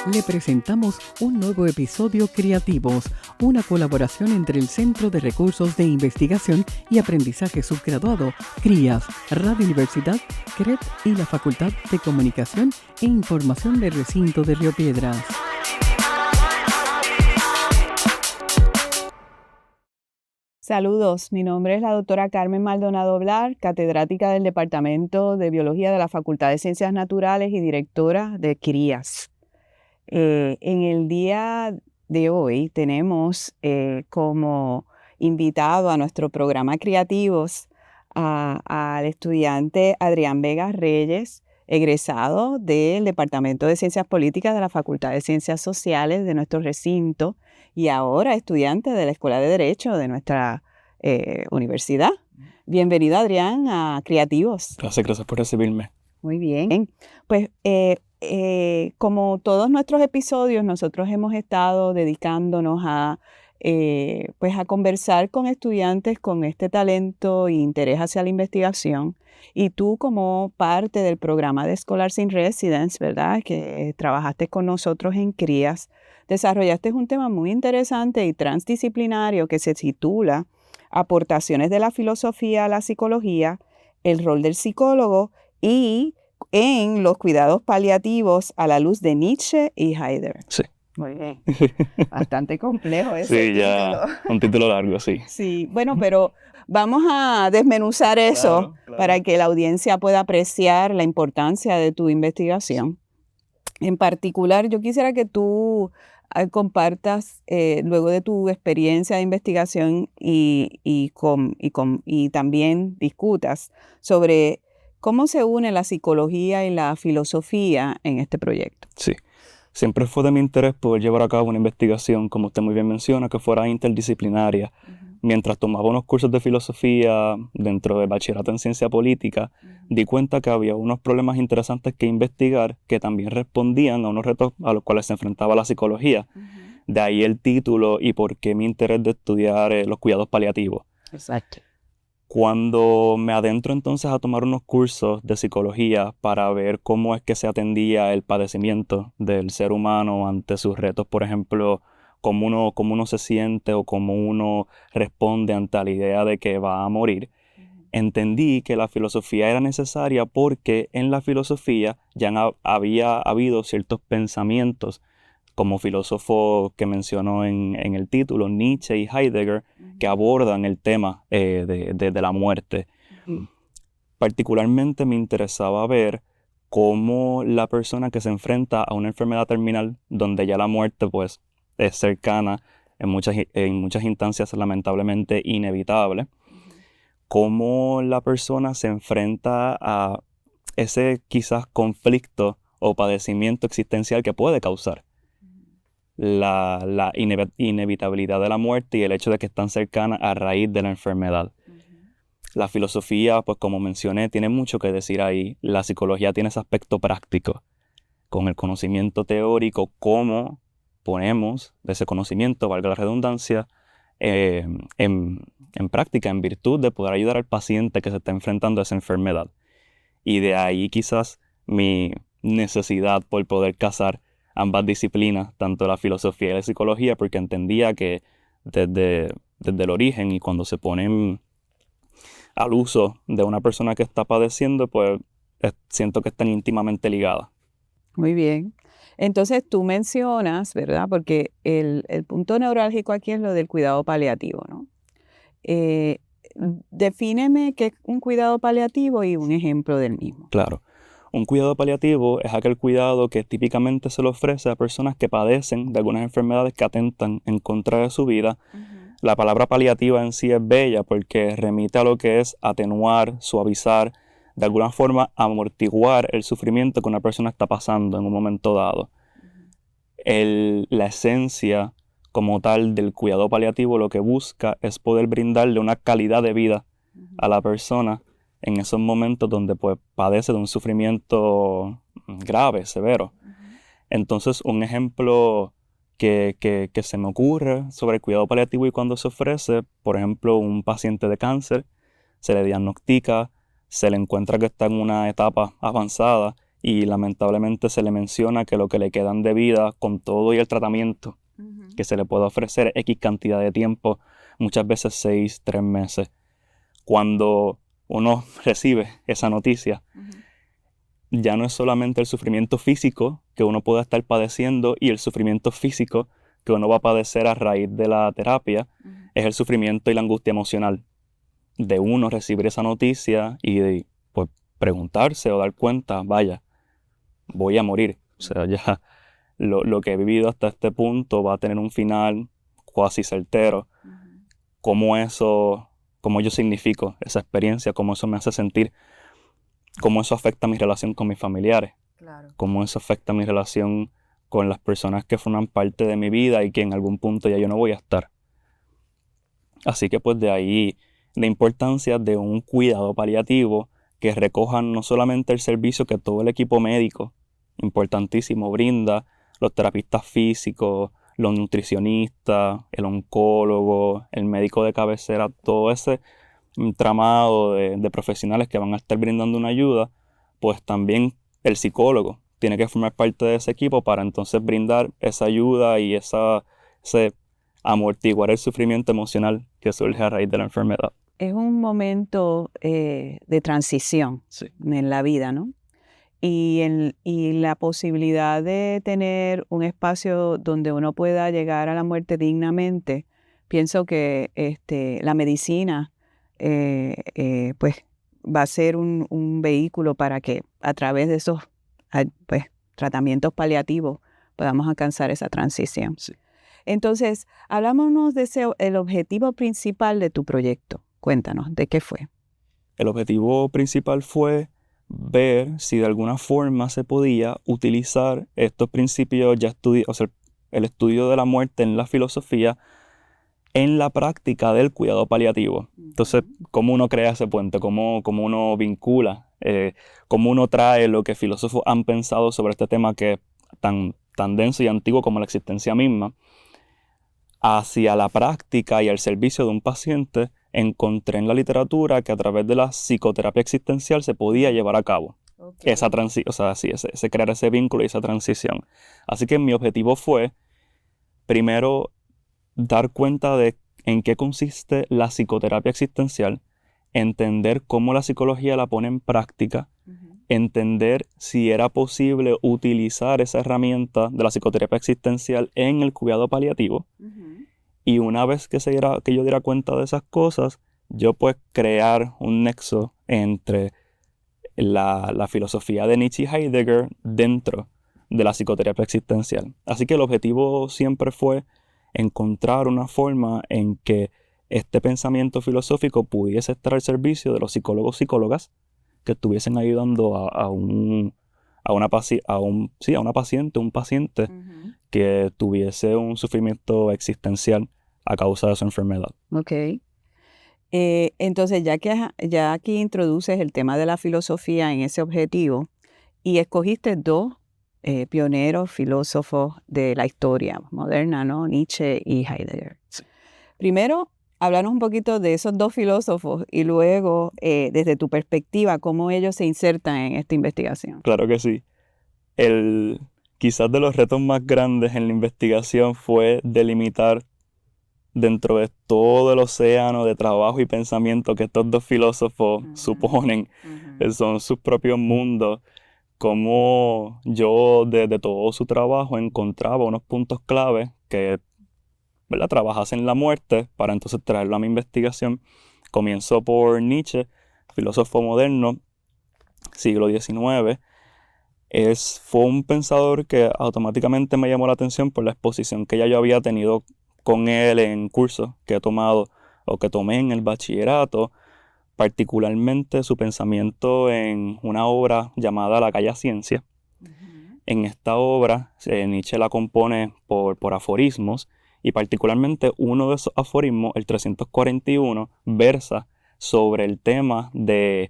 Le presentamos un nuevo episodio Creativos, una colaboración entre el Centro de Recursos de Investigación y Aprendizaje Subgraduado, CRIAS, Radio Universidad, CREP y la Facultad de Comunicación e Información del Recinto de Río Piedras. Saludos, mi nombre es la doctora Carmen Maldonado Blar, catedrática del Departamento de Biología de la Facultad de Ciencias Naturales y directora de CRIAS. En el día de hoy tenemos como invitado a nuestro programa Creativos al estudiante Adrián Vega Reyes, egresado del Departamento de Ciencias Políticas de la Facultad de Ciencias Sociales de nuestro recinto y ahora estudiante de la Escuela de Derecho de nuestra universidad. Bienvenido, Adrián, a Creativos. Gracias por recibirme. Muy bien. Pues como todos nuestros episodios, nosotros hemos estado dedicándonos a conversar con estudiantes con este talento e interés hacia la investigación. Y tú, como parte del programa de Scholars in Residence, ¿verdad?, que trabajaste con nosotros en CRIAS, desarrollaste un tema muy interesante y transdisciplinario que se titula Aportaciones de la filosofía a la psicología, el rol del psicólogo y en los cuidados paliativos a la luz de Nietzsche y Heidegger. Sí. Muy bien. Bastante complejo ese sí, título. Ya un título largo, sí. Sí, bueno, pero vamos a desmenuzar eso claro. para que la audiencia pueda apreciar la importancia de tu investigación. En particular, yo quisiera que tú compartas luego de tu experiencia de investigación y también discutas sobre cómo se une la psicología y la filosofía en este proyecto. Sí. Siempre fue de mi interés poder llevar a cabo una investigación, como usted muy bien menciona, que fuera interdisciplinaria. Mientras tomaba unos cursos de filosofía dentro del bachillerato en ciencia política, di cuenta que había unos problemas interesantes que investigar que también respondían a unos retos a los cuales se enfrentaba la psicología. De ahí el título y por qué mi interés de estudiar los cuidados paliativos. Exacto. Cuando me adentro entonces a tomar unos cursos de psicología para ver cómo es que se atendía el padecimiento del ser humano ante sus retos, por ejemplo, cómo uno se siente o cómo uno responde ante la idea de que va a morir, entendí que la filosofía era necesaria porque en la filosofía ya había habido ciertos pensamientos como filósofo que mencionó en el título, Nietzsche y Heidegger, que abordan el tema de la muerte. Particularmente me interesaba ver cómo la persona que se enfrenta a una enfermedad terminal, donde ya la muerte pues, es cercana, en muchas instancias lamentablemente inevitable, cómo la persona se enfrenta a ese quizás conflicto o padecimiento existencial que puede causar la inevitabilidad de la muerte y el hecho de que están cercanas a raíz de la enfermedad. La filosofía, pues como mencioné, tiene mucho que decir ahí. La psicología tiene ese aspecto práctico. Con el conocimiento teórico, cómo ponemos ese conocimiento, valga la redundancia, en práctica, en virtud de poder ayudar al paciente que se está enfrentando a esa enfermedad. Y de ahí quizás mi necesidad por poder casar ambas disciplinas, tanto la filosofía y la psicología, porque entendía que desde el origen y cuando se ponen al uso de una persona que está padeciendo, pues siento que están íntimamente ligadas. Muy bien. Entonces tú mencionas, ¿verdad? Porque el punto neurálgico aquí es lo del cuidado paliativo, ¿no? Defíneme qué es un cuidado paliativo y un ejemplo del mismo. Claro. Un cuidado paliativo es aquel cuidado que típicamente se le ofrece a personas que padecen de algunas enfermedades que atentan en contra de su vida. La palabra paliativa en sí es bella porque remite a lo que es atenuar, suavizar, de alguna forma amortiguar el sufrimiento que una persona está pasando en un momento dado. La esencia como tal del cuidado paliativo lo que busca es poder brindarle una calidad de vida a la persona en esos momentos donde pues, padece de un sufrimiento grave, severo. Entonces, un ejemplo que se me ocurre sobre el cuidado paliativo y cuando se ofrece, por ejemplo, un paciente de cáncer, se le diagnostica, se le encuentra que está en una etapa avanzada y lamentablemente se le menciona que lo que le quedan de vida con todo y el tratamiento que se le puede ofrecer X cantidad de tiempo, muchas veces 6, 3 meses. Cuando uno recibe esa noticia, ya no es solamente el sufrimiento físico que uno pueda estar padeciendo y el sufrimiento físico que uno va a padecer a raíz de la terapia, es el sufrimiento y la angustia emocional de uno recibir esa noticia y de pues, preguntarse o dar cuenta, vaya, voy a morir. O sea, ya lo que he vivido hasta este punto va a tener un final cuasi certero. Cómo yo significo esa experiencia, cómo eso me hace sentir, cómo eso afecta mi relación con mis familiares, cómo eso afecta mi relación con las personas que forman parte de mi vida y que en algún punto ya yo no voy a estar. Así que pues de ahí la importancia de un cuidado paliativo que recoja no solamente el servicio que todo el equipo médico, importantísimo, brinda, los terapistas físicos, los nutricionistas, el oncólogo, el médico de cabecera, todo ese tramado de profesionales que van a estar brindando una ayuda, pues también el psicólogo tiene que formar parte de ese equipo para entonces brindar esa ayuda y ese amortiguar el sufrimiento emocional que surge a raíz de la enfermedad. Es un momento de transición en la vida, ¿no? Y la posibilidad de tener un espacio donde uno pueda llegar a la muerte dignamente, pienso que la medicina pues va a ser un vehículo para que a través de esos pues, tratamientos paliativos podamos alcanzar esa transición. Sí. Entonces, hablámonos de el objetivo principal de tu proyecto. Cuéntanos, ¿de qué fue? El objetivo principal fue ver si de alguna forma se podía utilizar estos principios o sea, el estudio de la muerte en la filosofía en la práctica del cuidado paliativo. Entonces, ¿cómo uno crea ese puente? ¿Cómo uno vincula? ¿Cómo uno trae lo que filósofos han pensado sobre este tema que es tan denso y antiguo como la existencia misma hacia la práctica y al servicio de un paciente? Encontré en la literatura que a través de la psicoterapia existencial se podía llevar a cabo esa crear ese vínculo y esa transición. Así que mi objetivo fue, primero, dar cuenta de en qué consiste la psicoterapia existencial, entender cómo la psicología la pone en práctica, entender si era posible utilizar esa herramienta de la psicoterapia existencial en el cuidado paliativo. Y una vez que yo diera cuenta de esas cosas, yo pues crear un nexo entre la filosofía de Nietzsche y Heidegger dentro de la psicoterapia existencial. Así que el objetivo siempre fue encontrar una forma en que este pensamiento filosófico pudiese estar al servicio de los psicólogos y psicólogas que estuviesen ayudando a un paciente que tuviese un sufrimiento existencial a causa de su enfermedad. Ok. Entonces, ya aquí introduces el tema de la filosofía en ese objetivo y escogiste dos pioneros filósofos de la historia moderna, ¿no? Nietzsche y Heidegger. Sí. Primero, háblanos un poquito de esos dos filósofos y luego, desde tu perspectiva, cómo ellos se insertan en esta investigación. Claro que sí. Quizás de los retos más grandes en la investigación fue delimitar dentro de todo el océano de trabajo y pensamiento que estos dos filósofos suponen, son sus propios mundos, cómo yo desde todo su trabajo encontraba unos puntos clave que, ¿verdad?, trabajasen la muerte para entonces traerlo a mi investigación. Comienzo por Nietzsche, filósofo moderno, siglo XIX. Fue un pensador que automáticamente me llamó la atención por la exposición que ya yo había tenido con él en cursos que he tomado o que tomé en el bachillerato, particularmente su pensamiento en una obra llamada La Calla Ciencia. En esta obra, Nietzsche la compone por aforismos y particularmente uno de esos aforismos, el 341, versa sobre el tema de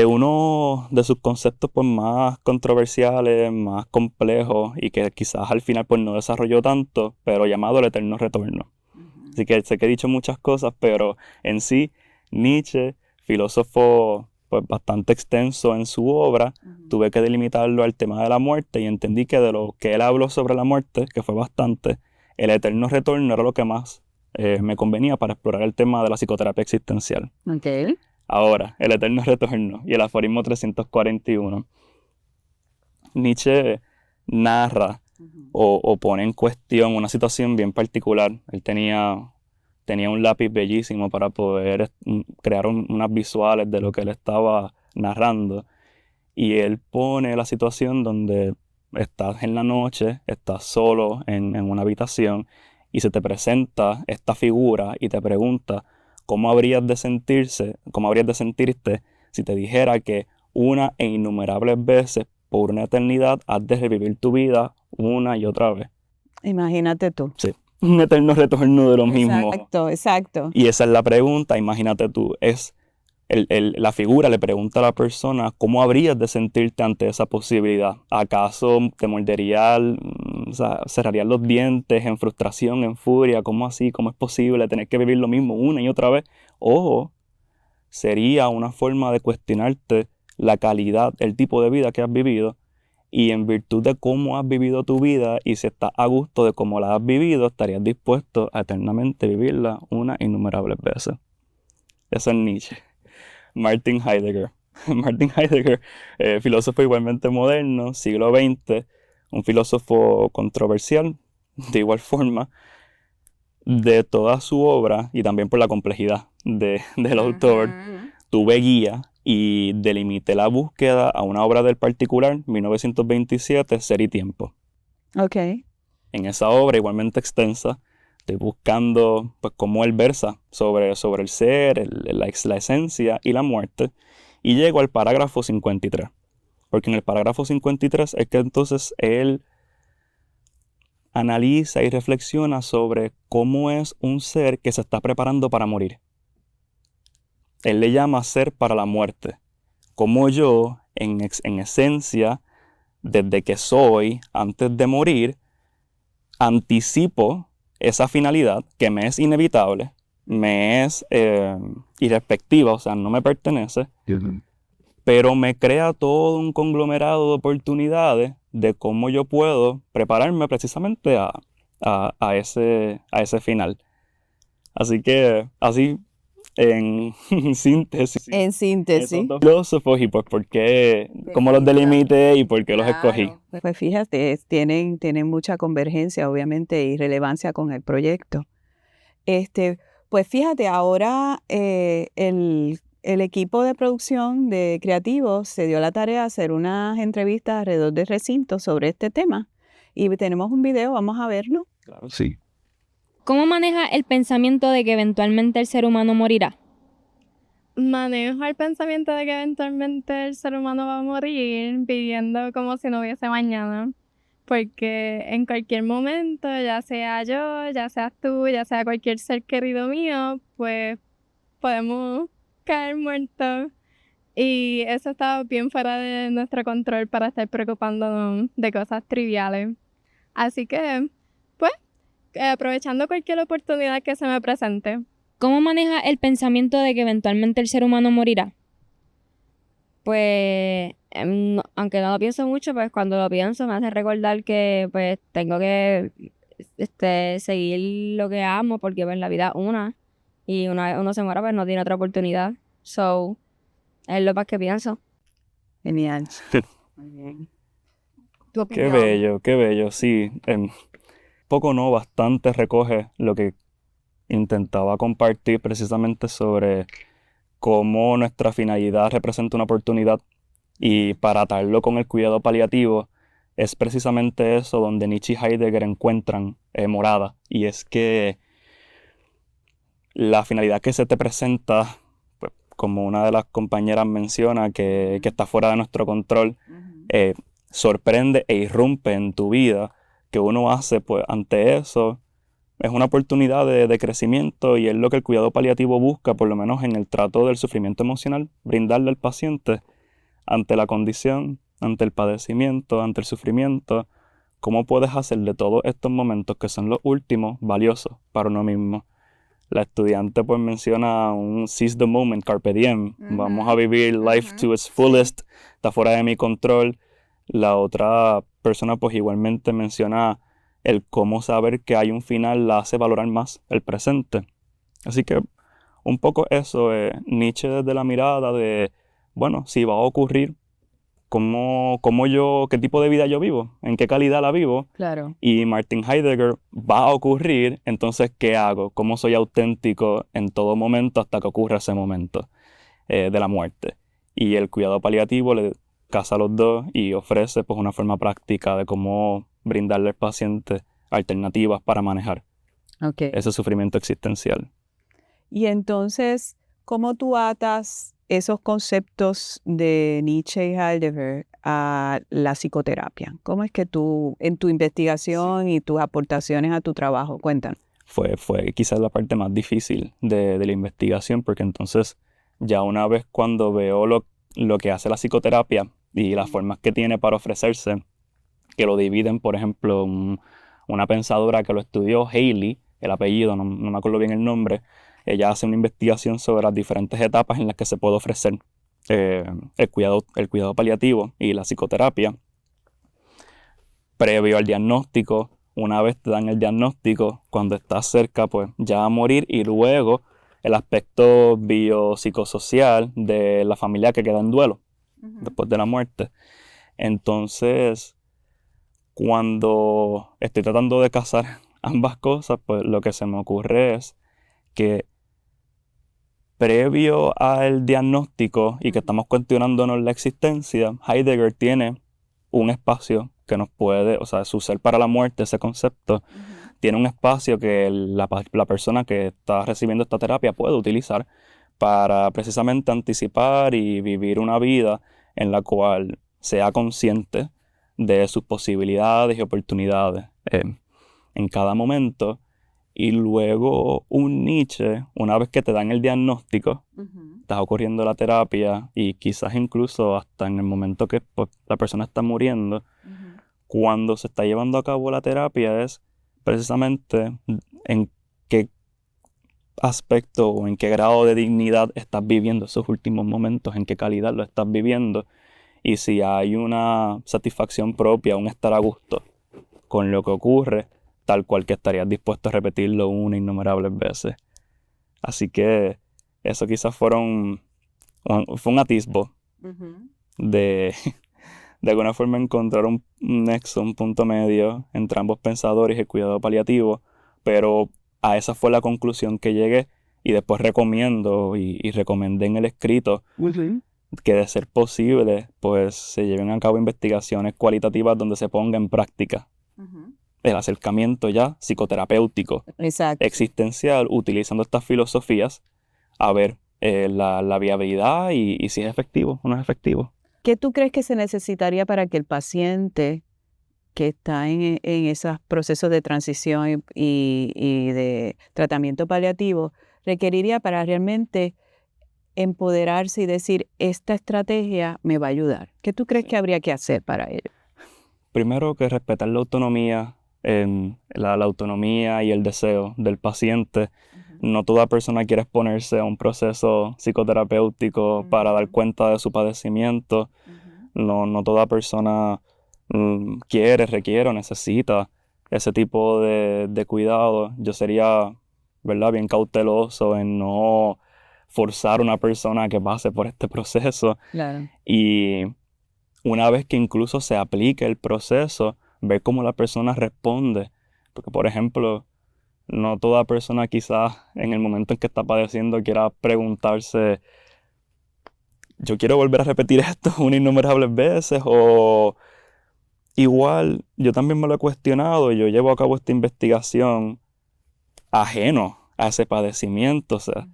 uno de sus conceptos pues, más controversiales, más complejos y que quizás al final pues, no desarrolló tanto, pero llamado el eterno retorno. Así que sé que he dicho muchas cosas, pero en sí, Nietzsche, filósofo pues, bastante extenso en su obra, tuve que delimitarlo al tema de la muerte y entendí que de lo que él habló sobre la muerte, que fue bastante, el eterno retorno era lo que más me convenía para explorar el tema de la psicoterapia existencial. Okay. Ahora, el eterno retorno y el aforismo 341. Nietzsche narra o pone en cuestión una situación bien particular. Él tenía un lápiz bellísimo para poder crear unas visuales de lo que él estaba narrando. Y él pone la situación donde estás en la noche, estás solo en una habitación y se te presenta esta figura y te pregunta cómo habrías de sentirte si te dijera que una e innumerables veces por una eternidad has de revivir tu vida una y otra vez. Imagínate tú. Sí, un eterno retorno de lo mismo. Exacto. Y esa es la pregunta, imagínate tú, la figura le pregunta a la persona cómo habrías de sentirte ante esa posibilidad. ¿Acaso te morderías, cerrarías los dientes en frustración, en furia? ¿Cómo así? ¿Cómo es posible tener que vivir lo mismo una y otra vez? O sería una forma de cuestionarte la calidad, el tipo de vida que has vivido y en virtud de cómo has vivido tu vida y si estás a gusto de cómo la has vivido, estarías dispuesto a eternamente vivirla una innumerables veces. Eso es Nietzsche. Martin Heidegger. Martin Heidegger, filósofo igualmente moderno, siglo XX, un filósofo controversial, de igual forma, de toda su obra y también por la complejidad del autor, tuve guía y delimité la búsqueda a una obra del particular, 1927, Ser y Tiempo. Ok. En esa obra, igualmente extensa, estoy buscando pues, cómo él versa sobre el ser, la esencia y la muerte, y llego al parágrafo 53. Porque en el parágrafo 53 es que entonces él analiza y reflexiona sobre cómo es un ser que se está preparando para morir. Él le llama ser para la muerte. Como yo, en esencia, desde que soy, antes de morir, anticipo esa finalidad que me es inevitable, me es irrespectiva, o sea, no me pertenece, pero me crea todo un conglomerado de oportunidades de cómo yo puedo prepararme precisamente a ese final. Así que, así, en síntesis. En síntesis. Esos dos filósofos y pues por qué, cómo los delimité y por qué los escogí. Pues fíjate, tienen mucha convergencia, obviamente, y relevancia con el proyecto. Pues fíjate, ahora el equipo de producción de creativos se dio la tarea de hacer unas entrevistas alrededor del recinto sobre este tema. Y tenemos un video, vamos a verlo. Claro, sí. ¿Cómo maneja el pensamiento de que eventualmente el ser humano morirá? Manejo el pensamiento de que eventualmente el ser humano va a morir viviendo como si no hubiese mañana. Porque en cualquier momento, ya sea yo, ya seas tú, ya sea cualquier ser querido mío, pues podemos caer muertos. Y eso está bien fuera de nuestro control para estar preocupándonos de cosas triviales. Así que, pues, aprovechando cualquier oportunidad que se me presente. ¿Cómo maneja el pensamiento de que eventualmente el ser humano morirá? Pues, aunque no lo pienso mucho, pues cuando lo pienso me hace recordar que pues tengo que seguir lo que amo, porque pues la vida es una, y una vez uno se muera pues no tiene otra oportunidad. So, es lo más que pienso. Genial. Muy bien. ¿Tu Qué opinión? qué bello, sí. Poco no, bastante recoge lo que intentaba compartir precisamente sobre cómo nuestra finalidad representa una oportunidad y para atarlo con el cuidado paliativo es precisamente eso donde Nietzsche y Heidegger encuentran morada, y es que la finalidad que se te presenta, pues, como una de las compañeras menciona, que está fuera de nuestro control, sorprende e irrumpe en tu vida, que uno hace pues ante eso. Es una oportunidad de crecimiento y es lo que el cuidado paliativo busca, por lo menos en el trato del sufrimiento emocional, brindarle al paciente ante la condición, ante el padecimiento, ante el sufrimiento, cómo puedes hacer de todos estos momentos que son los últimos valiosos para uno mismo. la estudiante pues menciona un seize the moment, carpe diem, vamos a vivir life to its fullest, está fuera de mi control. La otra persona pues igualmente menciona el cómo saber que hay un final la hace valorar más el presente. Así que un poco eso, Nietzsche desde la mirada de, bueno, si va a ocurrir, qué tipo de vida yo vivo, en qué calidad la vivo. Claro. Y Martin Heidegger, va a ocurrir, entonces, ¿qué hago? ¿Cómo soy auténtico en todo momento hasta que ocurra ese momento de la muerte? Y el cuidado paliativo le casa a los dos y ofrece pues una forma práctica de cómo brindarle al paciente alternativas para manejar ese sufrimiento existencial. Y entonces, ¿cómo tú atas esos conceptos de Nietzsche y Heidegger a la psicoterapia? ¿Cómo es que tú, en tu investigación y tus aportaciones a tu trabajo, cuéntanos? Fue quizás la parte más difícil de la investigación, porque entonces ya una vez cuando veo lo que hace la psicoterapia y las formas que tiene para ofrecerse, que lo dividen, por ejemplo, una pensadora que lo estudió, Haley, el apellido, no me acuerdo bien el nombre, ella hace una investigación sobre las diferentes etapas en las que se puede ofrecer el cuidado paliativo y la psicoterapia. Previo al diagnóstico, una vez te dan el diagnóstico, cuando estás cerca pues ya a morir, y luego el aspecto biopsicosocial de la familia que queda en duelo después de la muerte. Entonces, cuando estoy tratando de casar ambas cosas, pues lo que se me ocurre es que previo al diagnóstico y que estamos cuestionándonos la existencia, Heidegger tiene un espacio que nos puede, o sea, su ser para la muerte, ese concepto, tiene un espacio que la persona que está recibiendo esta terapia puede utilizar para precisamente anticipar y vivir una vida en la cual sea consciente de sus posibilidades y oportunidades en cada momento. Y luego un Nietzsche, una vez que te dan el diagnóstico, está ocurriendo la terapia y quizás incluso hasta en el momento que pues, la persona está muriendo, cuando se está llevando a cabo la terapia es precisamente en qué aspecto o en qué grado de dignidad estás viviendo esos últimos momentos, en qué calidad lo estás viviendo, y si hay una satisfacción propia, un estar a gusto con lo que ocurre, tal cual que estarías dispuesto a repetirlo innumerables veces. Así que eso quizás fue un atisbo de alguna forma encontrar un nexo, un punto medio entre ambos pensadores y el cuidado paliativo, pero a esa fue la conclusión que llegué, y después recomiendo y recomendé en el escrito que, de ser posible, pues se lleven a cabo investigaciones cualitativas donde se ponga en práctica el acercamiento ya psicoterapéutico, existencial, utilizando estas filosofías, a ver la viabilidad y si es efectivo o no es efectivo. ¿Qué tú crees que se necesitaría para que el paciente que está en esos procesos de transición y de tratamiento paliativo requeriría para realmente empoderarse y decir, esta estrategia me va a ayudar? ¿Qué tú crees que habría que hacer para ello? Primero, que respetar la autonomía, la autonomía y el deseo del paciente. No toda persona quiere exponerse a un proceso psicoterapéutico para dar cuenta de su padecimiento. No toda persona quiere, requiere o necesita ese tipo de cuidado. Yo sería, ¿verdad?, bien cauteloso en no forzar a una persona a que pase por este proceso. Claro. Y una vez que incluso se aplique el proceso, ver cómo la persona responde. Porque, por ejemplo, no toda persona quizás en el momento en que está padeciendo quiera preguntarse, yo quiero volver a repetir esto innumerables veces, o igual yo también me lo he cuestionado y yo llevo a cabo esta investigación ajeno a ese padecimiento. O sea,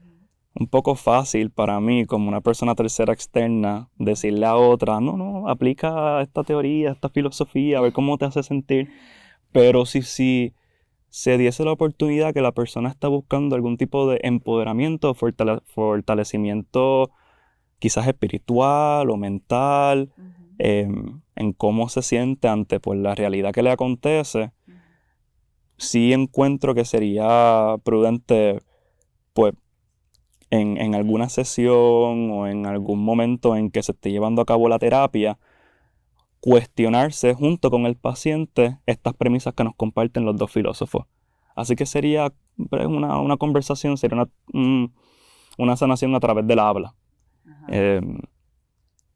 un poco fácil para mí como una persona tercera externa decirle a otra, no, aplica esta teoría, esta filosofía, a ver cómo te hace sentir. Pero si se diese la oportunidad que la persona está buscando algún tipo de empoderamiento, fortalecimiento quizás espiritual o mental, en cómo se siente ante pues, la realidad que le acontece, sí encuentro que sería prudente pues en alguna sesión o en algún momento en que se esté llevando a cabo la terapia, cuestionarse junto con el paciente estas premisas que nos comparten los dos filósofos. Así que sería una conversación, sería una sanación a través del habla,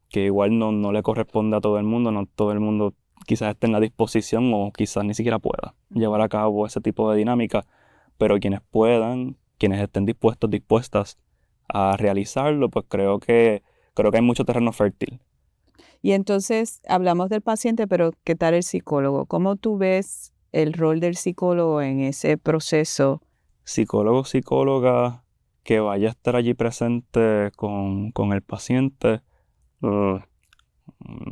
que igual no le corresponde a todo el mundo, no todo el mundo quizás esté en la disposición o quizás ni siquiera pueda llevar a cabo ese tipo de dinámica, pero quienes puedan, quienes estén dispuestas a realizarlo, pues creo que hay mucho terreno fértil. Y entonces hablamos del paciente, pero ¿qué tal el psicólogo? ¿Cómo tú ves el rol del psicólogo en ese proceso? Psicólogo, psicóloga que vaya a estar allí presente con el paciente. Una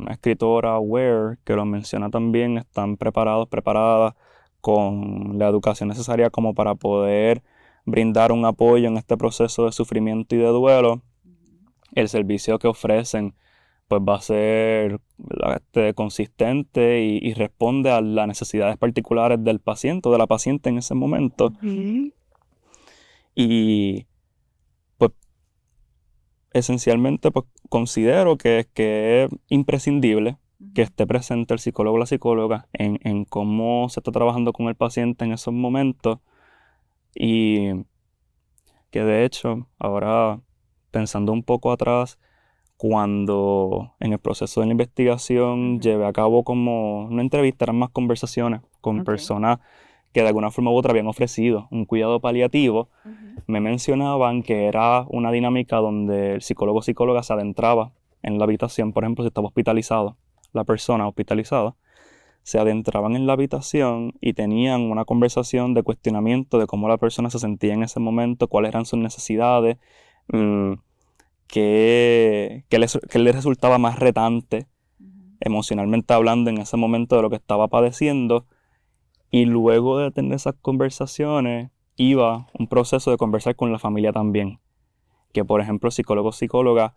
escritora aware que lo menciona también, están preparadas con la educación necesaria como para poder brindar un apoyo en este proceso de sufrimiento y de duelo. El servicio que ofrecen pues va a ser consistente y responde a las necesidades particulares del paciente o de la paciente en ese momento. Y pues esencialmente pues considero que es imprescindible que esté presente el psicólogo o la psicóloga en cómo se está trabajando con el paciente en esos momentos, y que de hecho ahora pensando un poco atrás, cuando en el proceso de la investigación llevé a cabo como una entrevista, eran más conversaciones con personas que de alguna forma u otra habían ofrecido un cuidado paliativo, me mencionaban que era una dinámica donde el psicólogo o psicóloga se adentraba en la habitación. Por ejemplo, si estaba hospitalizado, la persona hospitalizada, se adentraban en la habitación y tenían una conversación de cuestionamiento de cómo la persona se sentía en ese momento, cuáles eran sus necesidades, qué le resultaba más retante emocionalmente hablando en ese momento de lo que estaba padeciendo. Y luego de tener esas conversaciones iba un proceso de conversar con la familia también, que por ejemplo psicólogo o psicóloga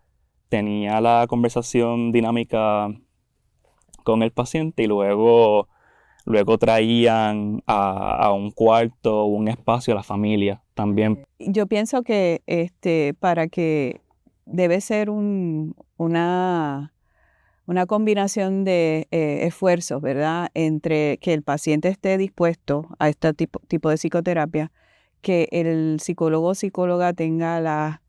tenía la conversación dinámica con el paciente y luego traían a un cuarto o un espacio a la familia también. Yo pienso que para que debe ser una combinación de esfuerzos, ¿verdad? Entre que el paciente esté dispuesto a este tipo de psicoterapia, que el psicólogo o psicóloga tenga las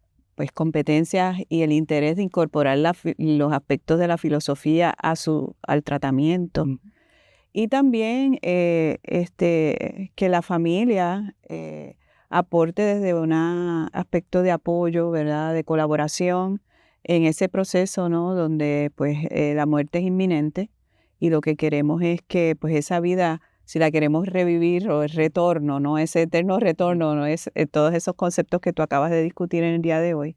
competencias y el interés de incorporar los aspectos de la filosofía al tratamiento. Y también que la familia aporte desde un aspecto de apoyo, ¿verdad? De colaboración en ese proceso, ¿no? Donde pues la muerte es inminente y lo que queremos es que pues esa vida, si la queremos revivir, o el retorno, ¿no? Ese eterno retorno, ¿no? Es todos esos conceptos que tú acabas de discutir en el día de hoy,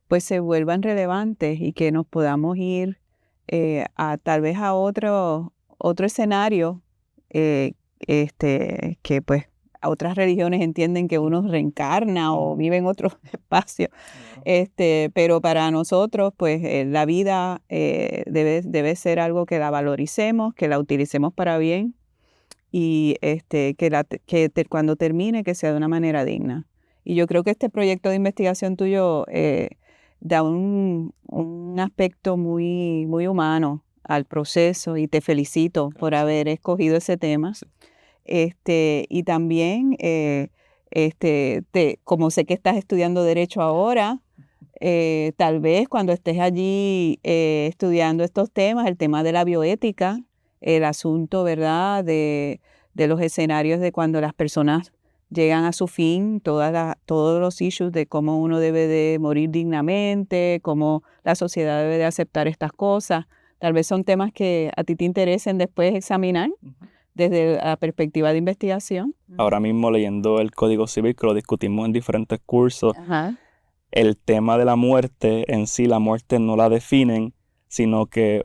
pues se vuelvan relevantes y que nos podamos ir tal vez a otro escenario que pues a otras religiones entienden que uno reencarna o vive en otro espacio, pero para nosotros pues la vida debe ser algo que la valoricemos, que la utilicemos para bien y cuando termine que sea de una manera digna. Y yo creo que este proyecto de investigación tuyo da un aspecto muy, muy humano al proceso y te felicito por haber escogido ese tema. Y también, como sé que estás estudiando Derecho ahora, tal vez cuando estés allí estudiando estos temas, el tema de la bioética, el asunto, ¿verdad?, de los escenarios de cuando las personas llegan a su fin, todos los issues de cómo uno debe de morir dignamente, cómo la sociedad debe de aceptar estas cosas. Tal vez son temas que a ti te interesen después examinar desde la perspectiva de investigación. Ahora mismo leyendo el Código Civil, que lo discutimos en diferentes cursos, el tema de la muerte en sí, la muerte no la definen, sino que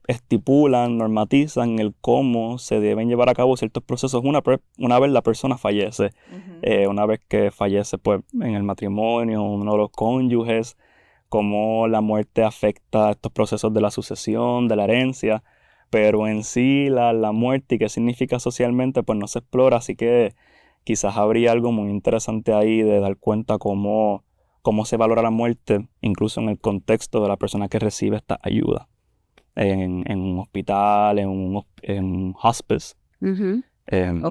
estipulan, normatizan el cómo se deben llevar a cabo ciertos procesos una vez la persona fallece. Una vez que fallece pues, en el matrimonio, uno de los cónyuges, cómo la muerte afecta estos procesos de la sucesión, de la herencia, pero en sí la muerte y qué significa socialmente pues no se explora, así que quizás habría algo muy interesante ahí de dar cuenta cómo se valora la muerte, incluso en el contexto de la persona que recibe esta ayuda. En un hospital, en un hospice, en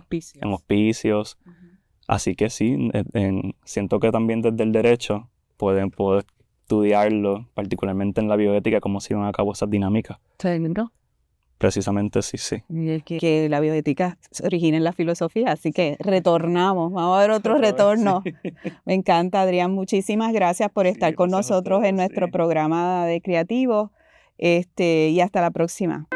hospicios. Así que sí, siento que también desde el derecho pueden poder estudiarlo, particularmente en la bioética, cómo se llevan a cabo esas dinámicas. ¿Seguro? Precisamente sí. Y que la bioética se origina en la filosofía, así que retornamos, vamos a ver otro retorno. Sí. Me encanta, Adrián, muchísimas gracias por estar con gracias a nosotros en ustedes, nuestro sí. programa de Creativos, y hasta la próxima.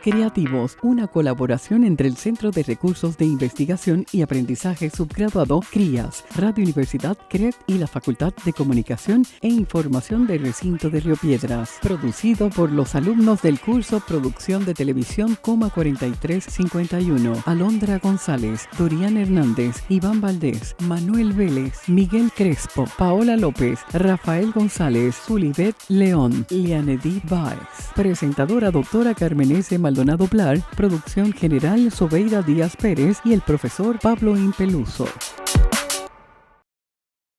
Creativos, una colaboración entre el Centro de Recursos de Investigación y Aprendizaje Subgraduado CRIAS, Radio Universidad CRET y la Facultad de Comunicación e Información del Recinto de Río Piedras. Producido por los alumnos del curso Producción de Televisión, 4351. Alondra González, Dorian Hernández, Iván Valdés, Manuel Vélez, Miguel Crespo, Paola López, Rafael González, Zulibet León, Lianedí Báez. Presentadora doctora Carmen S. Maldonado Blar, producción general Sobeida Díaz Pérez y el profesor Pablo Impeluso.